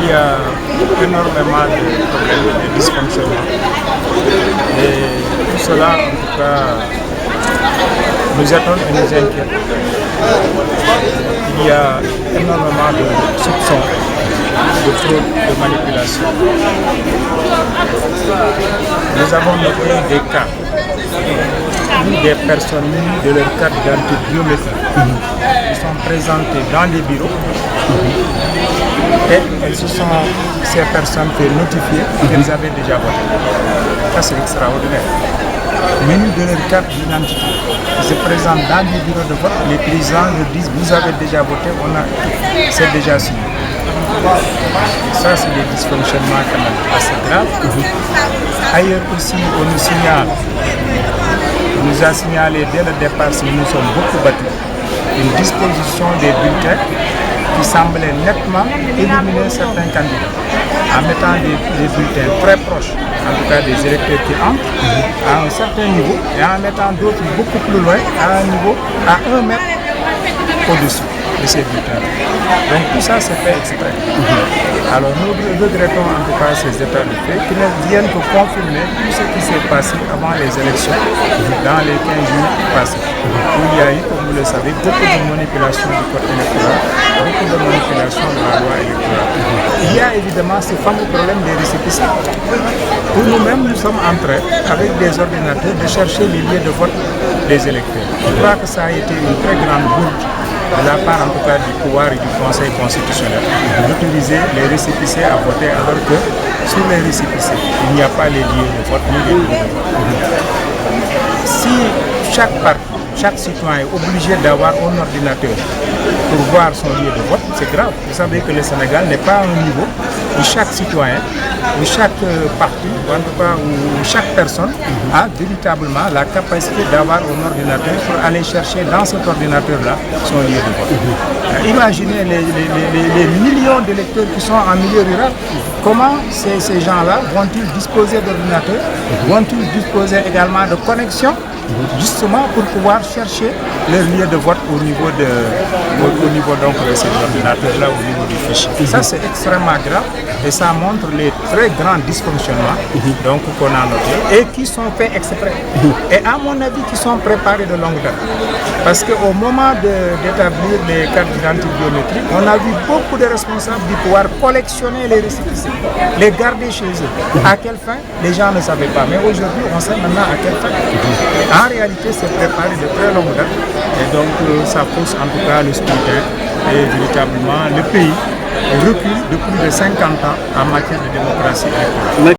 il y a énormément de problèmes, de dysfonctionnements. Et tout cela, en tout cas, nous étonne et nous inquiète. Il y a énormément de soupçons, de fraude, de manipulation. Nous avons noté des cas où des personnes munies de leur carte d'identité biométrique qui sont présentées dans les bureaux et ces personnes fait notifier qu'elles avaient déjà voté. Ça, c'est extraordinaire. Munies de leur carte d'identité, ils se présentent dans les bureaux de vote, les paysans leur disent vous avez déjà voté, c'est déjà signé. Ça, c'est des dysfonctionnements quand même assez graves. Ailleurs aussi, on nous a signalé dès le départ, si nous sommes beaucoup battus, une disposition des bulletins qui semblait nettement éliminer certains candidats en mettant des bulletins très proches, en tout cas des électeurs qui entrent, à un certain niveau, et en mettant d'autres beaucoup plus loin, à un niveau, à 1 mètre au-dessus de ces bulletins. Donc tout ça c'est fait exprès. Alors nous regrettons en tout cas ces états de fait qui ne viennent que confirmer tout ce qui s'est passé avant les élections dans les 15 jours passés. Où il y a eu, comme vous le savez, beaucoup de manipulation du code électoral, beaucoup de manipulation de la loi électorale. Il y a évidemment ce fameux problème des récépissés. Pour nous-mêmes, nous sommes en train, avec des ordinateurs, de chercher les lieux de vote des électeurs. Je crois que ça a été une très grande bourde de la part en tout cas du pouvoir et du Conseil constitutionnel d'autoriser les récépissés à voter alors que sur les récépissés, il n'y a pas les lieux de vote ni les lieux de vote. Si chaque citoyen est obligé d'avoir un ordinateur pour voir son lieu de vote, c'est grave. Vous savez que le Sénégal n'est pas à un niveau où chaque citoyen, où chaque parti, ou en tout cas où chaque personne a véritablement la capacité d'avoir un ordinateur pour aller chercher dans cet ordinateur-là son lieu de vote. Imaginez les millions d'électeurs qui sont en milieu rural. Comment ces gens-là vont-ils disposer d'ordinateurs? Vont-ils disposer également de connexion justement pour pouvoir chercher leur lieu de vote au niveau donc de ces ordinateurs-là, au niveau du fichier. Ça c'est extrêmement grave et ça montre les très grands dysfonctionnements donc qu'on a notés et qui sont faits exprès. Et à mon avis qui sont préparés de longue date. Parce qu'au moment d'établir les cartes d'identité biométriques, on a vu beaucoup de responsables du pouvoir collectionner les récépissés, les garder chez eux. À quelle fin? Les gens ne savaient pas. Mais aujourd'hui, on sait maintenant à quelle fin. En réalité, c'est préparé de très longue date. Et donc, ça pousse en tout cas le scrutin. Et véritablement, le pays recule de plus de 50 ans en matière de démocratie électorale.